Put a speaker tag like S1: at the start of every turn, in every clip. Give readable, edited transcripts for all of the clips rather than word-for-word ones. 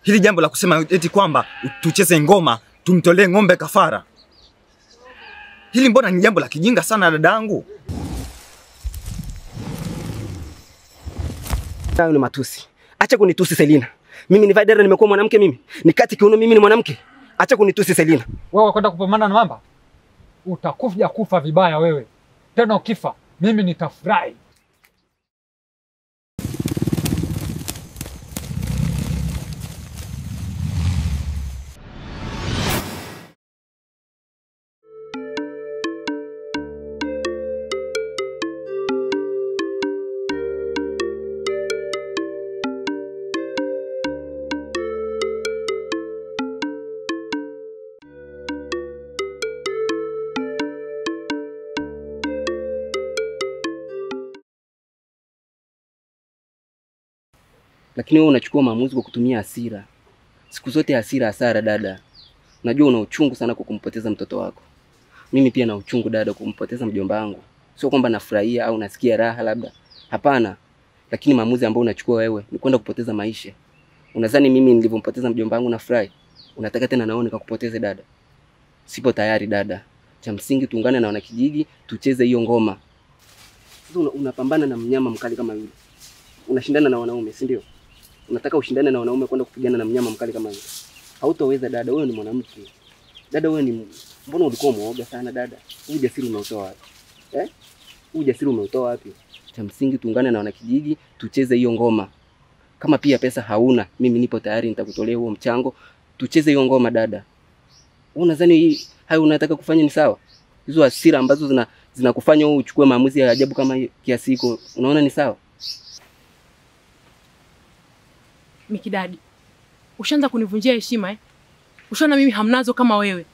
S1: Hili jambo la kusema eti kwamba tucheze ngoma, tumtolee ng'ombe kafara. Hili mbona ni jambo la kijinga sana dadangu?
S2: Hayo ni matusi. Acha kunitusi Selina. Mimi ni Vaidera, nimekuwa mwanamke mimi. Nikati kiuno mimi ni mwanamke. Acha kunitusi Selina.
S3: Wewe kwenda kupambana na mamba? Utakufa kufa vibaya wewe. Tena ukifa mimi nitafurahi.
S2: Lakini wewe unachukua maamuzi kwa kutumia hasira. Siku zote hasira hasara dada. Najua una uchungu sana kwa kumpoteza mtoto wako. Mimi pia na uchungu dada kumpoteza mjomba wangu. Sio kwamba nafurahia au nasikia raha labda. Hapana. Lakini maamuzi ambayo unachukua wewe ni kwenda kupoteza maisha. Unadhani mimi nilivyompoteza mjomba wangu nafurahi? Unataka tena naone nikakupoteze dada? Sipo tayari dada. Cha msingi tuungane na wanakijiji, tucheze hiyo ngoma. Sasa unapambana na mnyama mkali kama yule. Unashindana na wanaume, si ndio? Unataka ushindane na wanaume kwenda kupigana na mnyama mkali kama yule. Hautaweza dada, wewe ni mwanamke. Dada wewe ni mbona ulikuwa muoga sana dada? Huu ujasiri umeutoa wapi? Huu ujasiri umeutoa wapi? Cha msingi tuungane na wanakijiji, tucheze hiyo ngoma. Kama pia pesa hauna, mimi nipo tayari nitakutolea huo mchango. Tucheze hiyo ngoma dada. Unadhani hayo unataka kufanya ni sawa? Hizo hasira ambazo zinakufanya wewe uchukue maamuzi ya ajabu kama kiasi hiko, unaona ni sawa?
S4: Mikidadi, ushaanza kunivunjia heshima Ushaona mimi hamnazo kama wewe.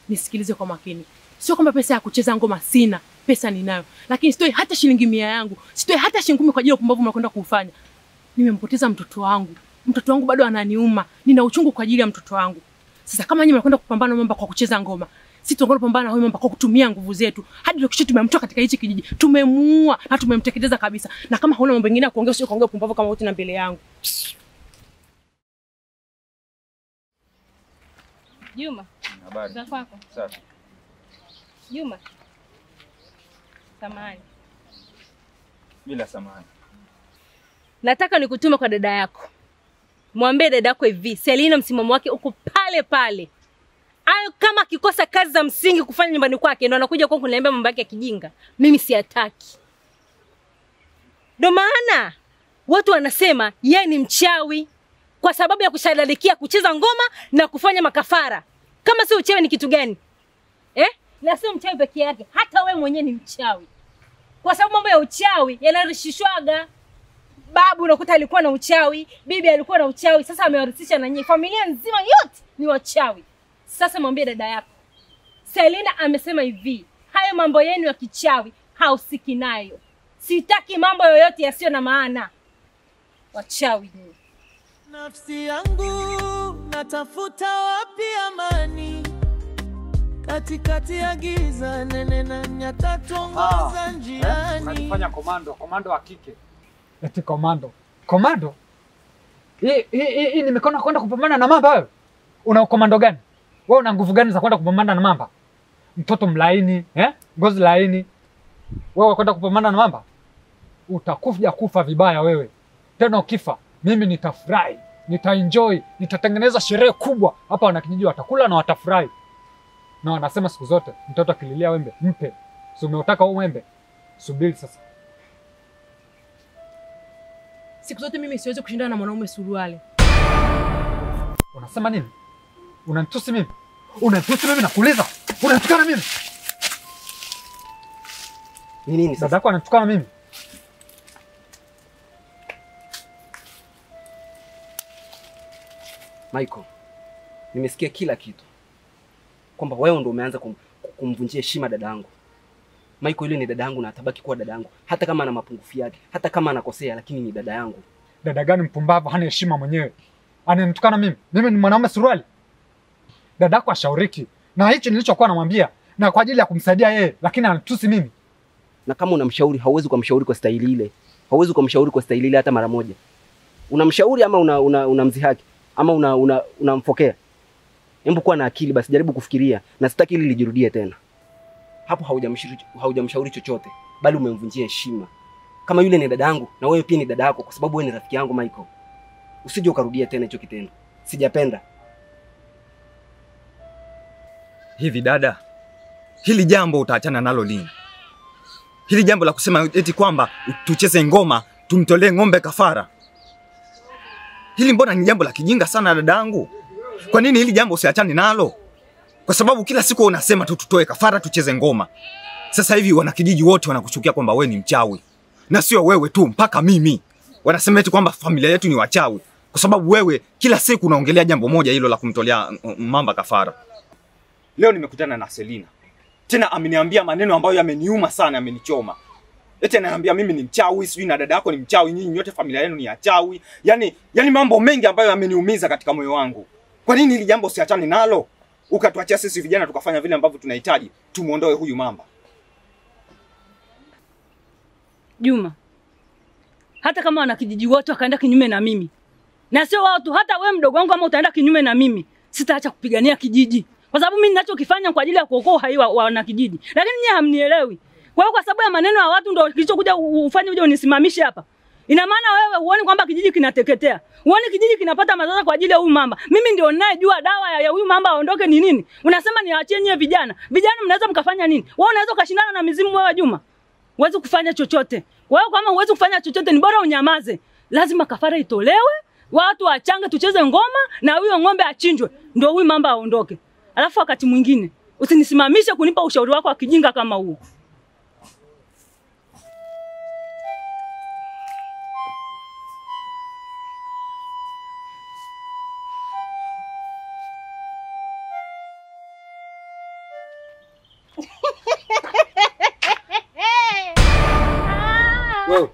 S4: Nisikilize kwa makini. Sio kwamba pesa ya kucheza ngoma sina, pesa ninayo. Lakini sitoi hata shilingi 100 yangu, sitoi hata shilingi 10 kwa ajili ya upumbavu mnakwenda kuufanya. Nimempoteza mtoto wangu. Mtoto wangu bado ananiuma. Nina uchungu kwa ajili ya mtoto wangu. Sasa kama nyinyi mnakwenda kupambana mambo kwa kucheza ngoma, sisi tunakwenda kupambana na huyo mambo kwa kutumia nguvu zetu. Hadi tukisha tumemtoa katika hichi kijiji, tumemuua na tumemteketeza kabisa. Na kama hauna mambo mengine ya kuongea, sio kuongea upumbavu kama wote na mbele yangu.
S5: Juma.
S1: Habari.
S5: Za kwako?
S1: Safi.
S5: Juma. Samahani.
S1: Bila samahani.
S5: Nataka nikutume kwa dada yako. Mwambie dada yako hivi, Selina msimamo wake uko pale pale. Ayo kama akikosa kazi za msingi kufanya nyumbani kwake ndio anakuja kwangu kuniambia mambo yake ya kijinga. Mimi siataki. Ndio maana watu wanasema yeye ni mchawi kwa sababu ya kushadadikia kucheza ngoma na kufanya makafara. Kama si uchawi ni kitu gani? Na sio mchawi peke yake, hata wewe mwenyewe ni mchawi. Kwa sababu mambo ya uchawi yanarishishwaga. Babu unakuta alikuwa na uchawi, bibi alikuwa na uchawi, sasa amewarithisha na nyinyi. Familia nzima yote ni wachawi. Sasa mwambie dada yako. Selina amesema hivi, hayo mambo yenu ya kichawi hausiki nayo. Sitaki mambo yoyote yasiyo na maana. Wachawi ni.
S6: Nafsi yangu natafuta wapi amani, katikati ya giza nene na nyata tuongoza njiani.
S3: Unanifanya komando wa kike. Eti komando. Hii ni mikono kwenda kupambana na mamba wewe? Una komando gani? Wewe una nguvu gani za kwenda kupambana na mamba? Mtoto mlaini, ngozi laini. Wewe kwenda kupambana na mamba? Utakufa kufa vibaya wewe. Tena ukifa mimi nitafurahi, nitaenjoy, nitatengeneza sherehe kubwa. Hapa wanakijiji watakula na watafurahi. Na wanasema siku zote mtoto akililia wembe, mpe. Si umeutaka huo wembe? Subiri sasa.
S4: Siku zote mimi siwezi kushindana na mwanaume suruali.
S3: Unasema nini? Unanitusi mimi? Unanitusi mimi nakuuliza? Unatukana mimi?
S2: Ni nini sasa?
S3: Dadako anatukana mimi?
S2: Michael, nimesikia kila kitu. Kwamba wewe ndio umeanza kumvunjia heshima dadangu. Michael yule ni dadangu na atabaki kuwa dadangu. Hata kama ana mapungufu yake, hata kama anakosea, lakini ni dada yangu.
S3: Dada gani mpumbavu hana heshima mwenyewe? Ananitukana mimi? Mimi ni mwanaume suruali? Dadako ashauriki. Na hicho nilichokuwa namwambia na kwa ajili ya kumsaidia yeye, lakini anatusi mimi.
S2: Na kama unamshauri, hauwezi kumshauri kwa staili ile. Hauwezi kumshauri kwa staili ile hata mara moja. Unamshauri ama unamdhihaki? ama unamfokea? Hebu kuwa na akili basi, jaribu kufikiria, na sitaki hili lijirudie tena. Hapo haujamshauri chochote, bali umemvunjia heshima. Kama yule ni dada yangu na wewe pia ni dada yako, kwa sababu wewe ni rafiki yangu Michael. Usije ukarudia tena hicho kitendo. Sijapenda.
S1: Hivi dada, hili jambo utaachana nalo lini? Hili jambo la kusema eti kwamba tucheze ngoma, tumtolee ng'ombe kafara. Hili mbona ni jambo la kijinga sana dadangu? Kwa nini hili jambo usiachane nalo? Kwa sababu kila siku unasema tu tutoe kafara, tucheze ngoma. Sasa hivi wanakijiji wote wanakuchukia kwamba wewe ni mchawi. Na sio wewe tu, mpaka mimi. Wanasema eti kwamba familia yetu ni wachawi. Kwa sababu wewe kila siku unaongelea jambo moja hilo la kumtolea mamba kafara. Leo nimekutana na Selina. Tena ameniambia maneno ambayo yameniuma sana, yamenichoma. Eti ananiambia mimi ni mchawi, sijui na dada yako ni mchawi, nyinyi nyote familia yenu ni wachawi. Yaani mambo mengi ambayo yameniumiza katika moyo wangu. Kwa nini hili jambo usiachane nalo? Ukatuachia sisi vijana tukafanya vile ambavyo tunahitaji, tumuondoe huyu mamba.
S5: Juma, hata kama wanakijiji wote wakaenda kinyume na mimi, na sio wao tu, hata wewe mdogo wangu kama utaenda kinyume na mimi, sitaacha kupigania kijiji. Kwa sababu mimi ninachokifanya kwa ajili ya kuokoa uhai wa wanakijiji. Lakini nyinyi hamnielewi. Kwa hiyo kwa sababu ya maneno ya watu ndio kilichokuja ufanye uje unisimamishe hapa. Ina maana wewe uone kwamba kijiji kinateketea. Uone kijiji kinapata madhara kwa ajili ya huyu mamba. Mimi ndio ninayejua dawa ya huyu mamba aondoke ni nini. Unasema niwaachie nyie vijana. Vijana mnaweza mkafanya nini? Wewe unaweza ukashindana na mizimu wewe Juma? Huwezi kufanya chochote. Wewe kama huwezi kufanya chochote ni bora unyamaze. Lazima kafara itolewe, watu wachange tucheze ngoma na huyo ng'ombe achinjwe. Ndio huyu mamba aondoke. Alafu wakati mwingine usinisimamishe kunipa ushauri wako wa kijinga kama huu.
S2: Wewe.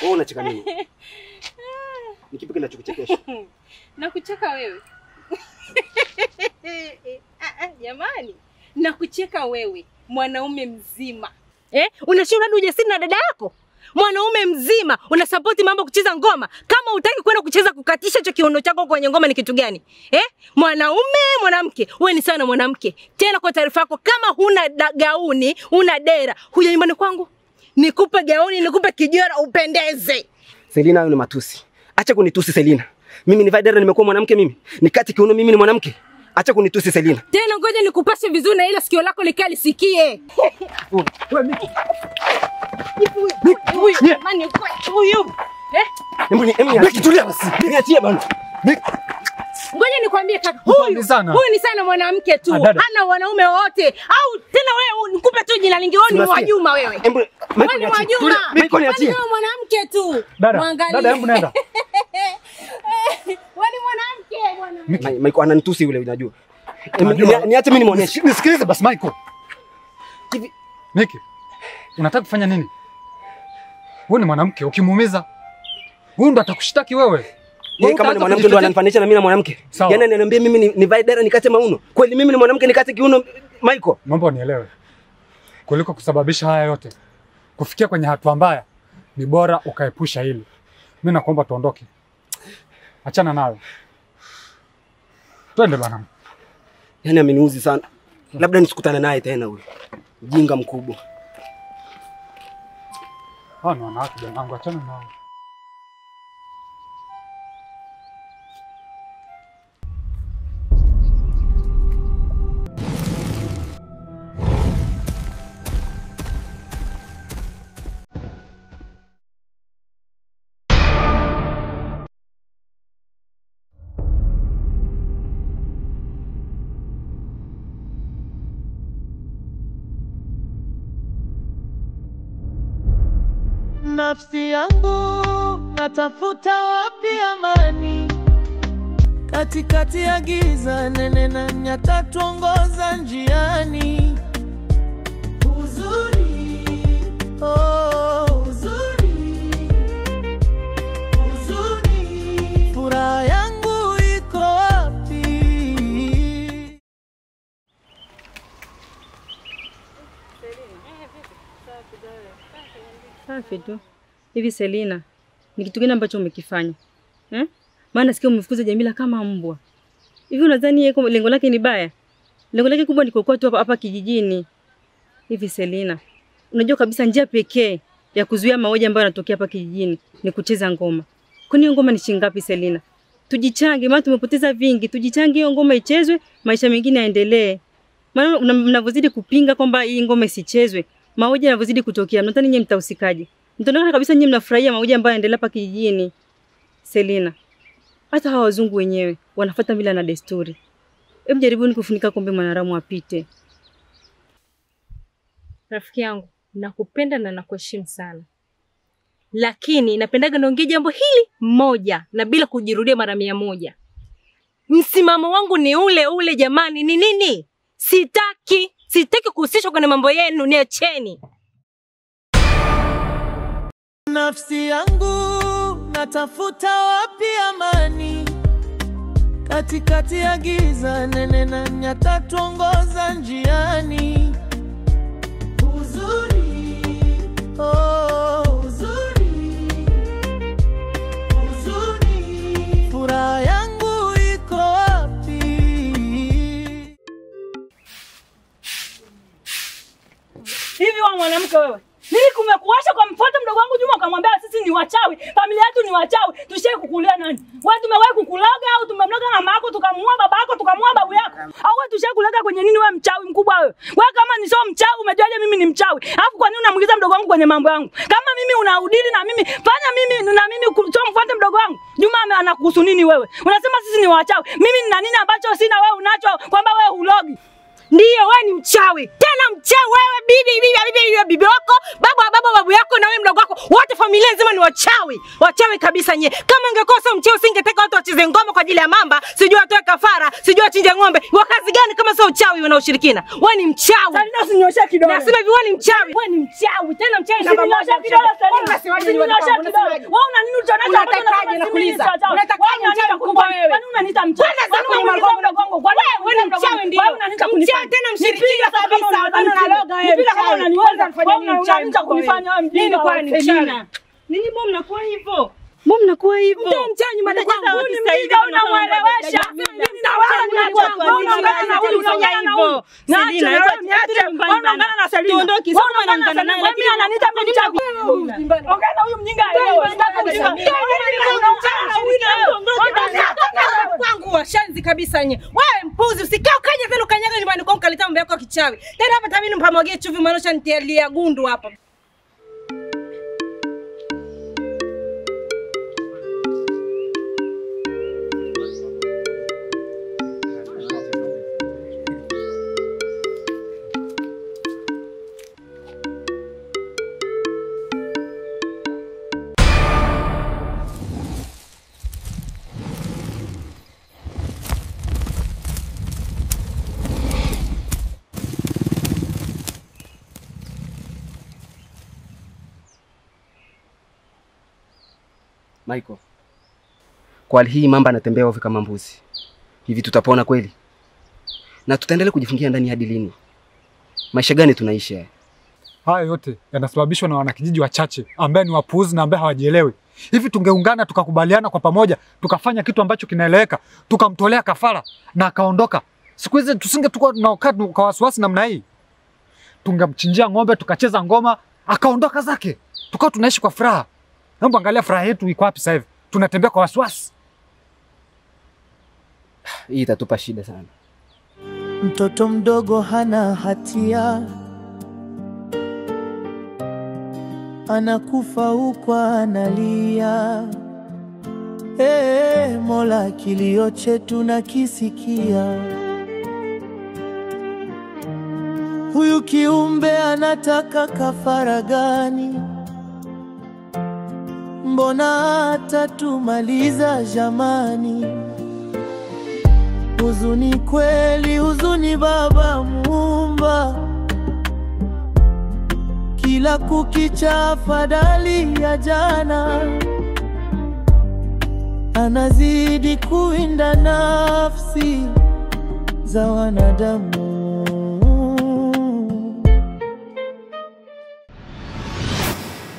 S2: Wewe unacheka nini? Ni kipi kinachokuchekesha?
S5: Nakucheka wewe. Jamani, nakucheka wewe, mwanaume mzima. Unashinda hadi ujasiri na dada yako? Mwanaume mzima unasapoti mambo kucheza ngoma. Kama hutaki kwenda kucheza kukatisha hicho kiuno chako kwenye ngoma ni kitu gani? Mwanamke, wewe ni sana mwanamke. Tena kwa taarifa yako, kama huna gauni, una dera, huja nyumbani kwangu. Nikupe gauni, nikupe kijora upendeze.
S2: Selina, hayo ni matusi. Acha kunitusi Selina. Mimi ni dera, nimekuwa mwanamke mimi. Nikati kiuno mimi ni mwanamke. Acha kunitusi Selina.
S5: Tena ngoja nikupashe vizuri na ile sikio lako likali sikie.
S2: Wewe Miki.
S5: Huyu jamani huyu.
S2: Miki tulia basi. Niachie bana.
S5: Ngoja nikwambie kaka, huyu ni sana mwanamke tu. Hana wanaume wote. Au tena wewe nikupe tu jina lingi, wewe ni Mwajuma wewe. Wewe ni Mwajuma.
S2: Miki niachie.
S5: Wewe mwanamke tu.
S3: Dada, hebu nenda.
S5: Wewe ni mwanamke bwana.
S2: Mike ananitusi yule unajua. Niache mimi nimuoneshe.
S3: Nisikilize basi Michael.
S2: Hivi
S3: Miki, unataka kufanya nini? Wewe ni mwanamke, ukimuumiza huyu ndo atakushtaki wewe.
S2: Yeye kama ni mwanamke ndo ananifanisha na mimi na mwanamke. Yaani ananiambia mimi ni vaidera nikate mauno. Kweli mimi ni mwanamke nikate kiuno Michael?
S3: Mambo nielewe. Kuliko kusababisha haya yote, kufikia kwenye hatua mbaya, ni bora ukaepusha hili. Mimi nakuomba tuondoke. Achana nayo. Twende bwana.
S2: Yaani ameniuzi sana. Labda nisikutane naye tena huyo. Mjinga mkubwa.
S3: Hana wanawake jangu, achana nao.
S6: Nafsi yangu natafuta wapi amani, katikati ya giza nene na nyata tuongoza njiani. Huzuni, huzuni, furaha yangu iko wapi?
S5: Safi tu. Hivi Selina, ni kitu gani ambacho umekifanya? Maana sikia umefukuza Jamila kama mbwa. Hivi unadhani yeye lengo lake ni baya? Lengo lake kubwa ni kuokoa tu hapa kijijini. Hivi Selina, unajua kabisa njia pekee ya kuzuia mauaji ambayo yanatokea hapa kijijini ni kucheza ngoma. Kwani hiyo ngoma ni shilingi ngapi Selina? Tujichange, maana tumepoteza vingi. Tujichange hiyo ngoma ichezwe, maisha mengine yaendelee. Maana mnavozidi kupinga kwamba hii ngoma isichezwe, mauaji yanavozidi kutokea, mnadhani nyinyi mtahusikaje? Mtaona kabisa nyinyi mnafurahia mauaji ambayo yanaendelea hapa kijijini. Selina, hata hawa wazungu wenyewe wanafuata mila na desturi. Hebu jaribuni kufunika kombe mwanadamu apite.
S7: Rafiki yangu, nakupenda na nakuheshimu sana. Lakini napendaga niongee jambo hili moja na bila kujirudia mara 100. Msimamo wangu ni ule ule jamani, ni nini? Sitaki kuhusishwa kwenye mambo yenu, niacheni.
S6: Nafsi yangu natafuta wapi amani, katikati ya giza nene na nyata tuongoza njiani. Uzuri, oh uzuri, uzuri, furaha yangu iko wapi?
S8: Hivi wa mwanamke wewe, nini kumekuasha kwa mfuata mdogo wangu Juma ukamwambia sisi ni wachawi, familia yetu ni wachawi, tushie kukulia nani? Wewe tumewahi kukulaga au tumemlaga mama yako tukamuua baba yako tukamuua babu yako? Au wewe tushie kulaga kwenye nini wewe mchawi mkubwa wewe? Wewe kama ni sio mchawi umejuaje mimi ni mchawi? Alafu kwa nini unamuingiza mdogo wangu kwenye mambo yangu? Kama mimi unaudili na mimi, fanya mimi na mimi sio mfuate mdogo wangu. Juma anakuhusu nini wewe? Unasema sisi ni wachawi. Mimi nina nini ambacho sina wewe unacho kwamba wewe hulogi?
S7: Ndiyo wewe ni mchawi. Tena mchawi wewe bibi wako, babu yako na wewe mdogo wako. Wote familia nzima ni wachawi. Wachawi kabisa nye. Kama ungekosa mchawi usingetaka watu wacheze ngoma kwa ajili ya mamba, sijui watoe kafara, sijui wachinje ng'ombe. Wakazi gani kama sio uchawi na ushirikina? Wewe ni mchawi.
S8: Salina usinyoshe kidole.
S7: Nasema hivi wewe ni mchawi.
S8: Wewe ni mchawi. Tena mchawi namba moja kidole Salina. Usinyoshe kidole. Wewe una nini unacho hapo?
S7: Unatakaje nakuuliza? Unatakaje mchawi mkubwa wewe?
S8: Kwani unaniita mchawi?
S7: Kwani wewe ni mchawi ndio? Mchawi tena mshirikina kabisa. Unaloga wewe.
S8: Nipiga kama unaniweza kufanya nini mchawi? Kunifanya wewe mjinga
S7: kwa ni mchawi. Nini mbona mnakuwa hivyo? Mbona mnakuwa hivyo?
S8: Ndio mchawi nyuma ya kwangu. Huyu ni mjinga unamuelewesha. Mimi na wewe unaungana na huyu unafanya hivyo. Selina, niache. Unaungana na Selina.
S7: Tuondoke sasa unaungana naye.
S8: Mimi ananiita mchawi. Ongea na huyu mjinga leo. Sitaki mjinga.
S7: Kwangu washanzi kabisa nye. Wewe mpuzi usikao kaje tena ukanyaga nyumbani kwangu kaleta mambo yako kichawi. Tena hapa tabini mpamwagie chuvi manosha nitialia gundu hapa.
S2: Michael, kwa hali hii mamba anatembea ovyo kama mbuzi. Hivi tutapona kweli? Na tutaendelea kujifungia ndani hadi lini? Maisha gani tunaishi haya?
S3: Haya yote yanasababishwa na wanakijiji wachache ambao ni wapuuzi na ambao hawajielewi. Hivi tungeungana tukakubaliana kwa pamoja, tukafanya kitu ambacho kinaeleweka, tukamtolea kafara na akaondoka. Siku hizi tusingetukua tunaokaa kwa wasiwasi namna hii. Tungemchinjia ng'ombe, tukacheza ngoma, akaondoka zake. Tukao tunaishi kwa furaha. Hebu angalia furaha yetu iko wapi sasa hivi? Tunatembea kwa wasiwasi.
S2: Hii itatupa shida sana.
S6: Mtoto mdogo hana hatia, anakufa huko analia. Mola kilio chetu na kisikia. Huyu kiumbe anataka kafara gani? Mbona atatumaliza jamani? Huzuni kweli, huzuni Baba Muumba, kila kukicha fadhali ya jana, anazidi kuinda nafsi za wanadamu.